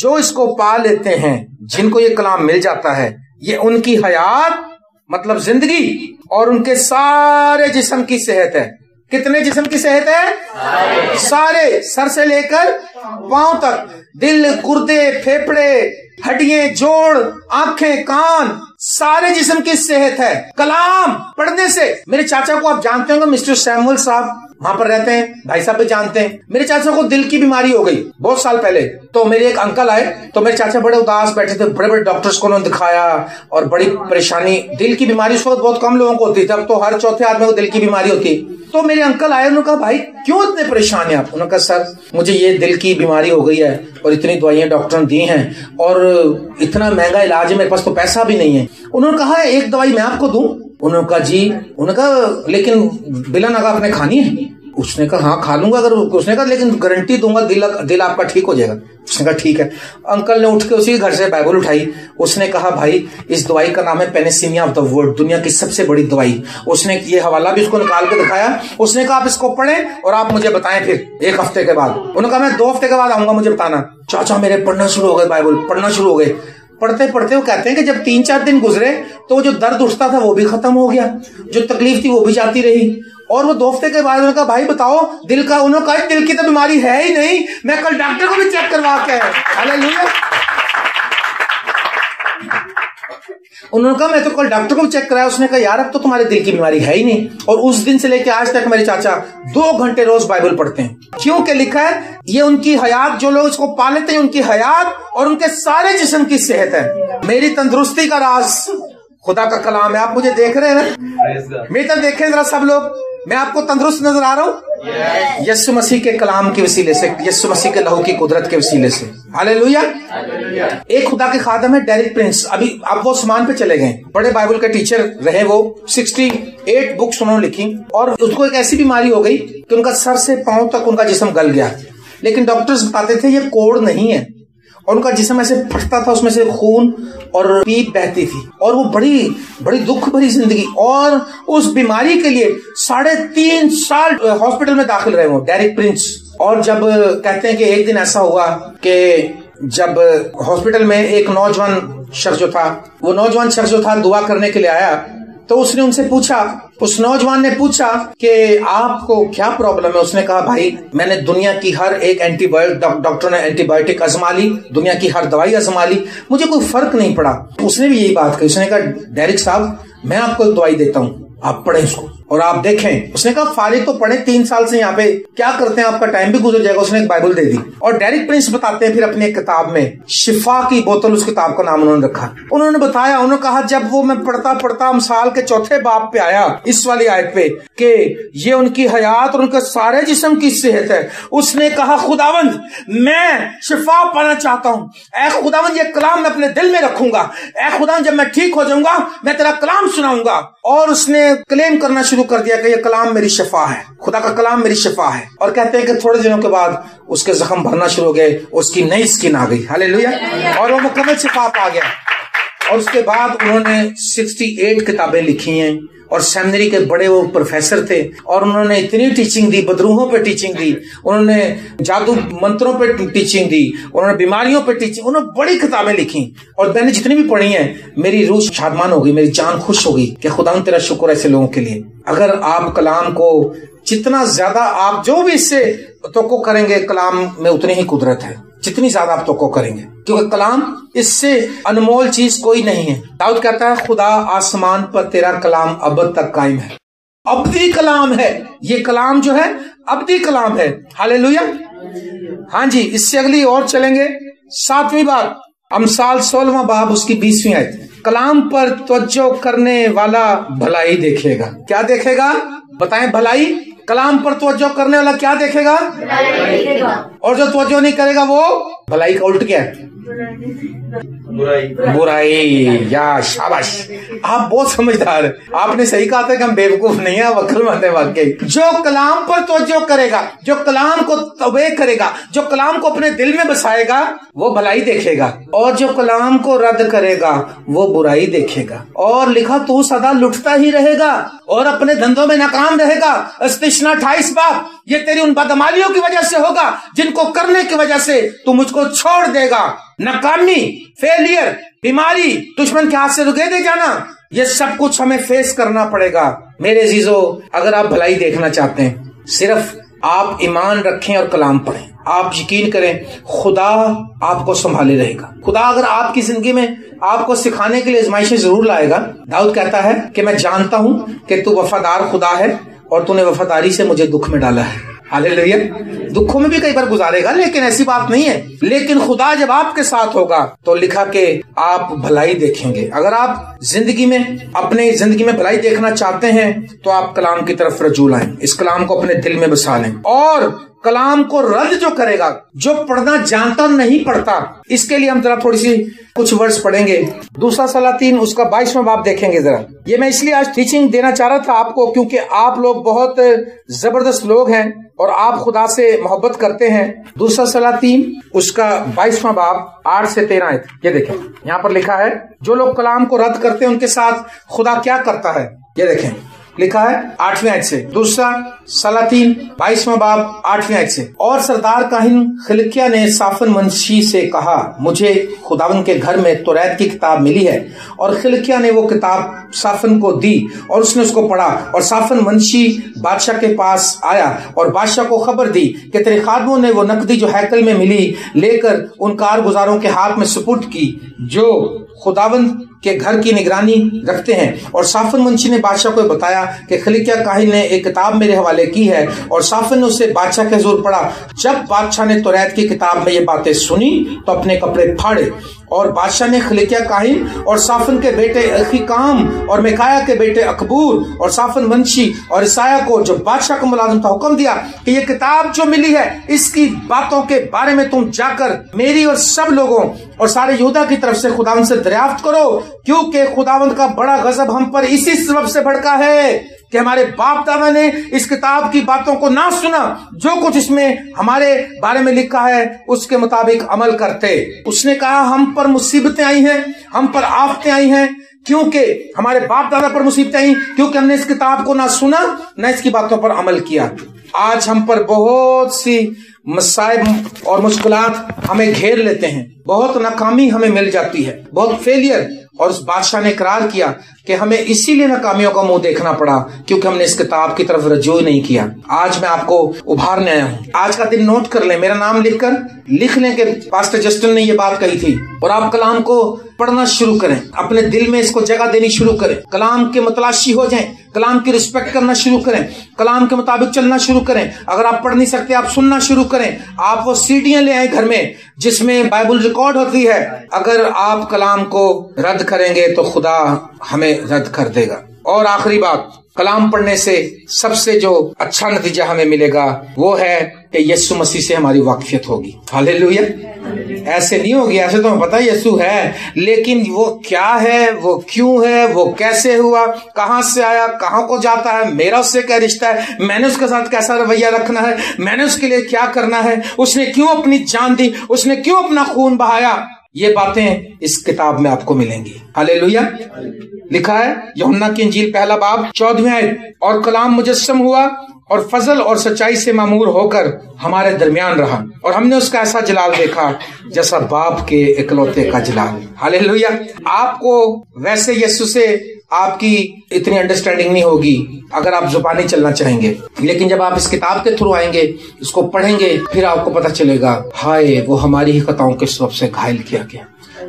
Speaker 1: जो इसको पा लेते हैं, जिनको ये कलाम मिल जाता है, ये उनकी हयात मतलब जिंदगी और उनके सारे जिस्म की सेहत है। कितने जिस्म की सेहत है? सारे, सर से लेकर पांव तक, दिल, गुर्दे, फेफड़े, हड्डियां, जोड़, आंखें, कान, सारे जिस्म की सेहत है कलाम पढ़ने से। मेरे चाचा को आप जानते होंगे, मिस्टर सैमुअल साहब वहां पर रहते हैं, भाई साहब भी जानते हैं। मेरे चाचा को दिल की बीमारी हो गई बहुत साल पहले, तो मेरे एक अंकल आए, तो मेरे चाचा बड़े उदास बैठे थे, बड़े बड़े डॉक्टर्स को उन्होंने दिखाया और बड़ी परेशानी। दिल की बीमारी उस वक्त बहुत कम लोगों को होती थी, अब तो हर चौथे आदमी को दिल की बीमारी होती। तो मेरे अंकल आए, उन्होंने कहा भाई क्यों इतने परेशान हैं आप? उन्होंने कहा सर मुझे ये दिल की बीमारी हो गई है और इतनी दवाइयां डॉक्टर ने दी हैं और इतना महंगा इलाज है, मेरे पास तो पैसा भी नहीं है। उन्होंने कहा एक दवाई मैं आपको दूं? उन्होंने कहा जी। उन्होंने कहा लेकिन बिला नगा आपने खानी है? उसने कहा हाँ खा लूंगा अगर। उसने कहा लेकिन गारंटी दूंगा दिल आपका ठीक हो जाएगा। उसने कहा ठीक है। अंकल ने उठ के उसी घर से बाइबल उठाई, उसने कहा भाई इस दवाई का नाम है पेनिसिलिन ऑफ द वर्ल्ड, दुनिया की सबसे बड़ी दवाई। उसने ये हवाला भी उसको निकाल के दिखाया। उसने कहा आप इसको पढ़ें और आप मुझे बताएं फिर 1 हफ्ते के बाद। उन्होंने कहा मैं 2 हफ्ते के बाद आऊंगा, मुझे बताना। चाचा मेरे पढ़ना शुरू हो गए, बाइबल पढ़ना शुरू हो गए। पढ़ते पढ़ते वो कहते हैं कि जब 3-4 दिन गुजरे तो जो दर्द उठता था वो भी खत्म हो गया, जो तकलीफ थी वो भी जाती रही। और वो 2 हफ्ते के बाद उन्होंने कहा भाई बताओ दिल का? उन्होंने कहा दिल की तो बीमारी है ही नहीं, मैं कल डॉक्टर को भी चेक करवा के आया। हालेलुया। انہوں نے کہا میں تو کل ڈاکٹر کو چیک کرایا, اس نے کہا یار اب تو تمہارے دل کی بیماری ہے ہی نہیں. اور اس دن سے لے کے آج تک میرے چاچا 2 گھنٹے روز بائبل پڑھتے ہیں. کیوں کہ لکھا ہے یہ ان کی حیات, جو لوگ اس کو پا لیتے ہیں ان کی حیات اور ان کے سارے جسم کی صحت ہے. میری تندرستی کا راز خدا کا کلام ہے. آپ مجھے دیکھ رہے ہیں, میری طرف دیکھیں ذرا سب لوگ, میں آپ کو تندرست نظر آ رہا ہوں یسوع مسیح کے کلام کے وسیلے سے, یسوع مسیح کے لہو کی قدرت کے وسیلے سے. ہاللیلویا. ایک خدا کے خادم ہے ڈیرک پرنس, ابھی اب وہ آسمان پہ چلے گئے, بڑے بائبل کے ٹیچر رہے وہ, 68 بکس انہوں نے لکھی. اور اس کو ایک ایسی بیماری ہو گئی کہ ان کا سر سے پاؤں تک ان کا جسم گل گیا, لیکن ڈاکٹرز بتاتے تھے یہ کوڑ نہیں ہے, اور ان کا جسم ایسے پھٹتا تھا, اس میں سے خون اور پیپ بہتی تھی, اور وہ بڑی دکھ بھری زندگی. اور اس بیماری کے لیے 3.5 سال ہاسپٹل میں داخل رہے وہ ڈیرک پرنس. اور جب کہتے ہیں کہ ایک دن ایسا ہوا کہ جب ہاسپٹل میں ایک نوجوان شخص جو تھا دعا کرنے کے لیے آیا, تو اس نے ان سے پوچھا, اس نوجوان نے پوچھا کہ آپ کو کیا پرابلم ہے. اس نے کہا بھائی میں نے دنیا کی ہر ایک اینٹی بایوٹک, ڈاکٹر نے اینٹی بایوٹک آزما لی, دنیا کی ہر دوائی آزما لی, مجھے کوئی فرق نہیں پڑا. اس نے بھی یہی بات کہی. اس نے کہا ڈیرک صاحب میں آپ کو ایک دوائی دیتا ہوں, آپ پڑھیں اس کو اور آپ دیکھیں. اس نے کہا فارغ تو پڑھیں, 3 سال سے یہاں پہ کیا کرتے ہیں, آپ کا ٹائم بھی گزر جائے گا. اس نے ایک بائبل دے دی, اور ڈیرک پرنس بتاتے ہیں پھر اپنی ایک کتاب میں شفا کی بوتل, اس کتاب کا نام انہوں نے رکھا. انہوں نے بتایا, انہوں نے کہا جب وہ میں پڑھتا امثال کے 4 باب پہ آیا, اس والی آیت پہ کہ یہ ان کی حیات اور ان کے سارے جسم کی صحت ہے, اس نے کہا خداوند میں شفا پانا چاہتا ہوں, اے خداوند یہ کلام میں اپنے دل میں رکھوں گا, اے خداوند جب میں ٹھیک ہو جاؤں گا میں تیرا کلام سناؤں گا. اور اس نے کلیم کرنا شروع کر دیا کہ یہ کلام میری شفا ہے, خدا کا کلام میری شفا ہے. اور کہتے ہیں کہ تھوڑے دنوں کے بعد اس کے زخم بھرنا شروع ہو گئے, اس کی نئی سکن آ گئی. ہاللیلویا. اور وہ مکمل شفا پا گیا. اور اس کے بعد انہوں نے 68 کتابیں لکھی ہیں, اور سیمنری کے بڑے وہ پروفیسر تھے, اور انہوں نے اتنی ٹیچنگ دی, بدروحوں پہ ٹیچنگ دی, انہوں نے جادو منتروں پہ ٹیچنگ دی, انہوں نے بیماریوں پہ ٹیچنگ, انہوں نے بڑی کتابیں لکھی. اور میں نے جتنی بھی پڑھی ہیں میری روح شادمان ہو گئی, میری جان خوش ہو گئی کہ خدا تیرا شکر ایسے لوگوں کے لیے. اگر آپ کلام کو جتنا زیادہ آپ جو بھی اس سے توقع کریں گے, کلام میں اتنی ہی قدرت ہے جتنی زیادہ آپ توقع کریں گے, کیونکہ کلام اس سے انمول چیز کوئی نہیں ہے. داؤد کہتا ہے خدا آسمان پر تیرا کلام ابد تک قائم ہے, ابدی کلام ہے, یہ کلام جو ہے ابدی کلام ہے. ہاللیلویا. ہاں جی, اس سے اگلی اور چلیں گے 7ویں بات, امثال 16واں باب اس کی 20ویں آیت. کلام پر توجہ کرنے والا بھلائی دیکھے گا. کیا دیکھے گا بتائیں؟ بھلائی. کلام پر توجہ کرنے والا کیا دیکھے گا؟ اور جو توجہ نہیں کرے گا وہ بھلائی کا الٹ کیا ہے؟ برائی. یا شاباش, آپ بہت سمجھدار ہیں, آپ نے صحیح کہا تھا کہ ہم بیوقوف نہیں ہیں, عقل مند ہیں واقعی. جو کلام پر توجہ کرے گا, جو کلام کو توبہ کرے گا, جو کلام کو اپنے دل میں بسائے گا وہ بھلائی دیکھے گا, اور جو کلام کو رد کرے گا وہ برائی دیکھے گا. اور لکھا تو سدا لٹتا ہی رہے گا اور اپنے دھندوں میں ناکام رہے گا. استثنا 28 باب. یہ تیری ان بدعمالیوں کی وجہ سے ہوگا جن کو کرنے کی وجہ سے تو مجھ کو چھوڑ دے گا. ناکامی, فیلئر, بیماری, دشمن کے ہاتھ سے رکے دے جانا, یہ سب کچھ ہمیں فیس کرنا پڑے گا. میرے عزیزو, اگر آپ بھلائی دیکھنا چاہتے ہیں صرف آپ ایمان رکھیں اور کلام پڑھیں. آپ یقین کریں خدا آپ کو سنبھالے رہے گا. خدا اگر آپ کی زندگی میں آپ کو سکھانے کے لیے آزمائشیں ضرور لائے گا. داؤد کہتا ہے کہ میں جانتا ہوں کہ تو وفادار خدا ہے اور تو نے وفاداری سے مجھے دکھ میں ڈالا ہے. ہاللیلویا. دکھوں میں بھی کئی بار گزارے گا, لیکن ایسی بات نہیں ہے. لیکن خدا جب آپ کے ساتھ ہوگا تو لکھا کہ آپ بھلائی دیکھیں گے. اگر آپ زندگی میں اپنے زندگی میں بھلائی دیکھنا چاہتے ہیں تو آپ کلام کی طرف رجوع لائیں, اس کلام کو اپنے دل میں بسا لیں. اور کلام کو رد جو کرے گا, جو پڑھنا جانتا نہیں پڑھتا, اس کے لیے ہم ذرا تھوڑی سی کچھ ورڈز پڑھیں گے. دوسرا سلاطین اس کا 22واں باب دیکھیں گے ذرا. یہ میں اس لیے آج ٹیچنگ دینا چاہ رہا تھا آپ کو کیونکہ آپ لوگ بہت زبردست لوگ ہیں اور آپ خدا سے محبت کرتے ہیں. دوسرا سلاطین اس کا 22واں باب 8 سے 13 آیت. یہ دیکھیں یہاں پر لکھا ہے جو لوگ کلام کو رد کرتے ہیں ان کے ساتھ خدا کیا کرتا ہے. یہ دیکھیں لکھا ہے 8ویں آیت سے. دوسرا سلاطین 22واں باب 8ویں آیت سے. اور سردار کاہن خلقیہ نے صافن منشی سے کہا مجھے خداوند کے گھر میں توریت کی کتاب ملی ہے. اور خلقیہ نے وہ کتاب صافن کو دی اور اس نے اس کو پڑھا. اور صافن منشی بادشاہ کے پاس آیا اور بادشاہ کو خبر دی کہ تیرے خادموں نے وہ نقدی جو ہیکل میں ملی لے کر ان کارگزاروں کے ہاتھ میں سپرد کی جو खुदावंद के घर की निगरानी रखते हैं। और साफन मुंशी ने बादशाह को बताया कि खलीकिया काहिन ने एक किताब मेरे हवाले की है, और साफन ने उसे बादशाह के हुजूर पढ़ा। जब बादशाह ने तौरात की किताब में ये बातें सुनी तो अपने कपड़े फाड़े, और बादशाह ने खलीकिया काहिन और साफन के बेटे अहीकाम और मिकाया के बेटे अकबूर और साफन मुंशी और ईसाया को, जो बादशाह का मुलाजिम था, हुक्म दिया कि ये किताब जो मिली है इसकी बातों के बारे में तुम जाकर मेरी और सब लोगों और सारे यहूदा की तरफ से खुदावंद से दरियाफ्त करो, क्योंकि खुदावंद का बड़ा गजब हम पर इसी सबब से भड़का है कि हमारे बाप दादा ने इस किताब की बातों को ना सुना, जो कुछ इसमें हमारे बारे में लिखा है उसके मुताबिक अमल करते। उसने कहा हम पर मुसीबतें आई हैं, हम पर आफतें आई हैं, क्योंकि हमारे बाप दादा पर मुसीबतें आई, क्योंकि हमने इस किताब को ना सुना ना इसकी बातों पर अमल किया। आज हम पर बहुत सी मसाइब और मुश्किलात हमें घेर लेते हैं, बहुत नाकामी हमें मिल जाती है, बहुत फेलियर। और उस बादशाह ने इकरार किया कि हमें इसीलिए नाकामियों का मुंह देखना पड़ा क्योंकि हमने इस किताब की तरफ रजू नहीं किया। आज मैं आपको उभारने आया हूँ। आज का दिन नोट कर लें, मेरा नाम लिख लें कि पास्टर जस्टिन ने ये बात कही थी, और आप कलाम को पढ़ना शुरू करें, अपने दिल में इसको जगह देनी शुरू करें, कलाम के मतलाशी हो जाएं, कलाम की रिस्पेक्ट करना शुरू करें, कलाम के मुताबिक चलना शुरू करें। अगर आप पढ़ नहीं सकते आप सुनना शुरू करें। आप वो सीडियां ले आए घर में जिसमें बाइबल रिकॉर्ड होती है। अगर आप कलाम को रद्द करेंगे तो खुदा हमें रद्द कर देगा। और आखिरी बात, कलाम पढ़ने से सबसे जो अच्छा नतीजा हमें मिलेगा वो है कि यीशु मसीह से हमारी वाकफियत होगी। हालेलुया। ऐसे नहीं होगी, ऐसे तो हमें पता है यीशु है, लेकिन वो क्या है, वो क्यों है, वो कैसे हुआ, कहां से आया, कहां को जाता है, मेरा उससे क्या रिश्ता है, मैंने उसके साथ कैसा रवैया रखना है, मैंने उसके लिए क्या करना है, उसने क्यों अपनी जान दी, उसने क्यों अपना खून बहाया, ये बातें इस किताब में आपको मिलेंगी। हालेलुया। लिखा है यूहन्ना की इंजील पहला बाब 14वें आयत, और कलाम मुजस्सम हुआ और फजल और सच्चाई से मामूर होकर हमारे दरमियान रहा, और हमने उसका ऐसा जलाल देखा जैसा बाप के इकलौते का जलाल। हालेलुया। आपको वैसे यीशु से आपकी इतनी अंडरस्टैंडिंग नहीं होगी अगर आप जुबानी चलना चाहेंगे, लेकिन जब आप इस किताब के थ्रू आएंगे, इसको पढ़ेंगे, फिर आपको पता चलेगा हाय वो हमारी ही खताओं के सबब से घायल किया गया,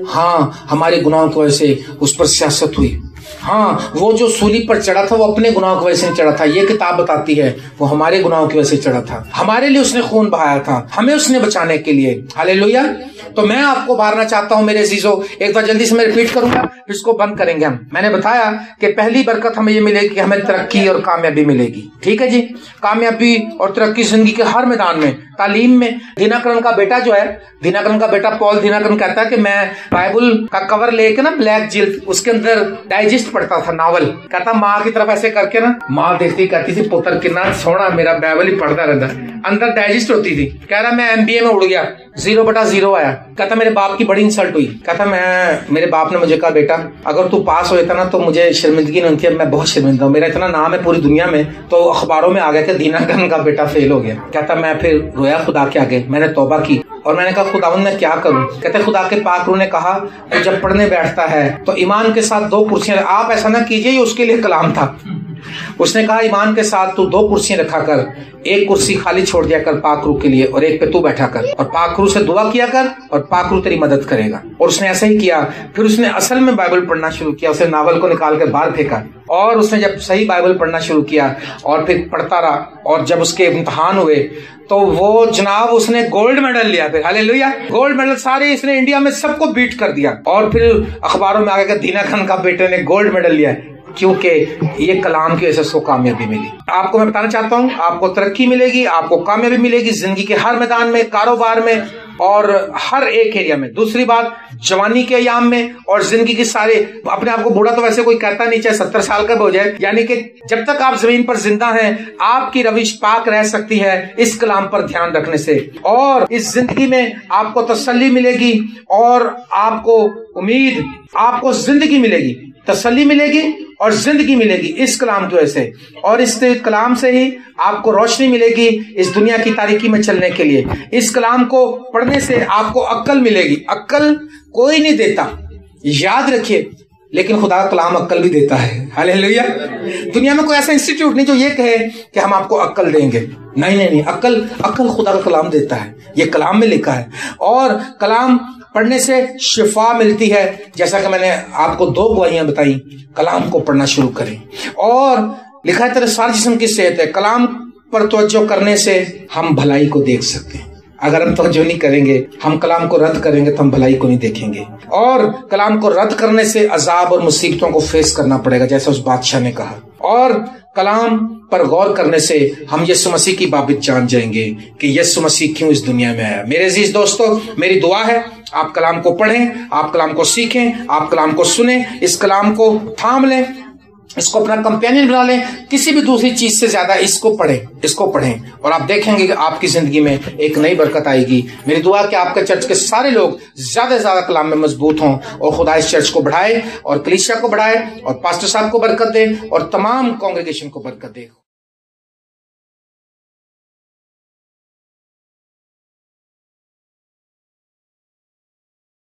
Speaker 1: हाँ हमारे गुनाहों की वजह से उस पर सियासत हुई, हाँ वो जो सूली पर चढ़ा था वो अपने गुनाहों की वजह से नहीं चढ़ा था, ये किताब बताती है वो हमारे गुनाहों की वजह से चढ़ा था, हमारे लिए उसने खून बहाया था, हमें उसने बचाने के लिए। हालेलुया। तो मैं आपको बारना चाहता हूं मेरे अजीजों, एक बार जल्दी से मैं रिपीट करूंगा फिर इसको बंद करेंगे हम। मैंने बताया कि पहली बरकत हमें ये मिलेगी कि हमें तरक्की और कामयाबी मिलेगी। ठीक है जी, कामयाबी और तरक्की जिंदगी के हर मैदान में, तालीम में। दिनाकरण का बेटा जो है, दिनाकरण का बेटा पॉल दिनाकरण कहता है कि मैं बाइबल का कवर लेके ना ब्लैक जिल्द, उसके अंदर डाइजेस्ट पढ़ता था नावल, कहता माँ की तरफ ऐसे करके ना, माँ देखती कहती थी पुत्र कितना सोना मेरा बाइबल ही पढ़ता रहता, अंदर डाइजेस्ट होती थी। कह रहा मैं MBA में उड़ गया, 0/0 आया। कहता मेरे बाप की बड़ी इंसल्ट हुई, कहता मेरे बाप ने मुझे कहा बेटा अगर तू पास हो जाता ना तो मुझे शर्मिंदगी नहीं होती, अब मैं बहुत शर्मिंदा हूँ, मेरा इतना नाम है पूरी दुनिया में। तो अखबारों में आ गया कि दिनाकरण का बेटा फेल हो गया। कहता मैं फिर रोया खुदा के आगे, मैंने तौबा की और मैंने कहा खुदावंद मैं क्या करूं। कहते खुदा के पाक रूह ने कहा कि जब पढ़ने बैठता है तो ईमान के साथ 2 कुर्सियां, आप ऐसा ना कीजिए, उसके लिए कलाम था। उसने कहा ईमान के साथ तू 2 कुर्सियां रखा कर, एक कुर्सी खाली छोड़ दिया कर पाक रूह के लिए और एक पे तू बैठा कर, और पाक रूह से दुआ किया कर और पाक रूह तेरी मदद करेगा। और उसने ऐसा ही किया। फिर उसने असल में बाइबल पढ़ना शुरू किया, उसने नावल को निकाल कर बाहर फेंका और उसने जब सही बाइबल पढ़ना शुरू किया और फिर पढ़ता रहा, और जब उसके इम्तिहान हुए तो वो जनाब उसने गोल्ड मेडल लिया। फिर हालेलुया, गोल्ड मेडल सारे इसने इंडिया में सबको बीट कर दिया। और फिर अखबारों में आ गया कि दिनाकरण का बेटे ने गोल्ड मेडल लिया, क्योंकि ये कलाम की वजह से उसको कामयाबी मिली। आपको मैं बताना चाहता हूँ आपको तरक्की मिलेगी, आपको कामयाबी मिलेगी जिंदगी के हर मैदान में, कारोबार में और हर एक एरिया में। दूसरी बात, जवानी के अयाम में और जिंदगी के सारे, अपने आप को बूढ़ा तो वैसे कोई कहता नहीं, चाहे 70 साल का भी हो जाए, यानी कि जब तक आप जमीन पर जिंदा हैं आपकी रविश पाक रह सकती है इस कलाम पर ध्यान रखने से। और इस जिंदगी में आपको तसल्ली मिलेगी और आपको उम्मीद, आपको जिंदगी मिलेगी, तसल्ली मिलेगी और जिंदगी मिलेगी इस कलाम की वजह से। और इस कलाम से ही आपको रोशनी मिलेगी इस दुनिया की तारीकी में चलने के लिए। इस कलाम को पढ़ने से आपको अक्ल मिलेगी। अक्ल कोई नहीं देता, याद रखिए, लेकिन खुदा का कलाम अक्ल भी देता है। हालेलुया। दुनिया में कोई ऐसा इंस्टीट्यूट नहीं जो ये कहे कि हम आपको अक्ल देंगे। नहीं, अक्ल खुदा का कलाम देता है, ये कलाम में लिखा है। और कलाम پڑھنے سے شفا ملتی ہے، جیسا کہ میں نے آپ کو 2 گواہیاں بتائیں، کلام کو پڑھنا شروع کریں۔ اور لکھا ہے تیرے سارے جسم کی صحت ہے۔ کلام پر توجہ کرنے سے ہم بھلائی کو دیکھ سکتے ہیں۔ اگر ہم توجہ نہیں کریں گے، ہم کلام کو رد کریں گے تو ہم بھلائی کو نہیں دیکھیں گے۔ اور کلام کو رد کرنے سے عذاب اور مصیبتوں کو فیس کرنا پڑے گا، جیسا اس بادشاہ نے کہا۔ اور کلام پر غور کرنے سے ہم یسوع مسیح کی بابت جان جائیں گے کہ یسوع مسیح کیوں اس دنیا میں آیا۔ میرے عزیز دوستو، میری دعا ہے آپ کلام کو پڑھیں، آپ کلام کو سیکھیں، آپ کلام کو سنیں، اس کلام کو تھام لیں، اس کو اپنا کمپینین بنا لیں، کسی بھی دوسری چیز سے زیادہ اس کو پڑھیں اور آپ دیکھیں گے کہ آپ کی زندگی میں ایک نئی برکت آئے گی۔ میری دعا ہے کہ آپ کے چرچ کے سارے لوگ زیادہ سے زیادہ کلام میں مضبوط ہوں اور خدا اس چرچ کو بڑھائے اور کلیسیا کو بڑھائے اور پاسٹر صاحب کو برکت دے اور تمام کانگریگیشن کو برکت دے۔